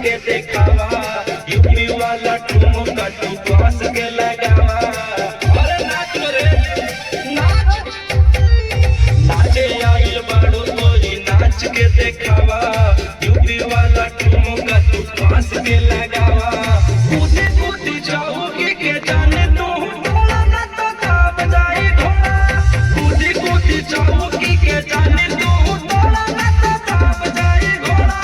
के देखावा यूपी वाला ठुमका तू पास के लगावा। अरे नाच रे नाच, नाचे आइल बाड़ू तोरी नाच के देखावा यूपी वाला ठुमका तू पास के लगावा। कूदी कूदी जाओगी के जाने तू घोड़ा ना तो दाब जाए घोड़ा। कूदी कूदी जाओगी के जाने तू घोड़ा ना तो दाब जाए घोड़ा।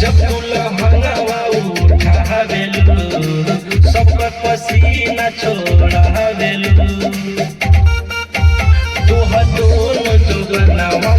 जब तू लहंगावा उठावेलू सबका पसीना छोड़ावेलू तू दोनों जुगनवा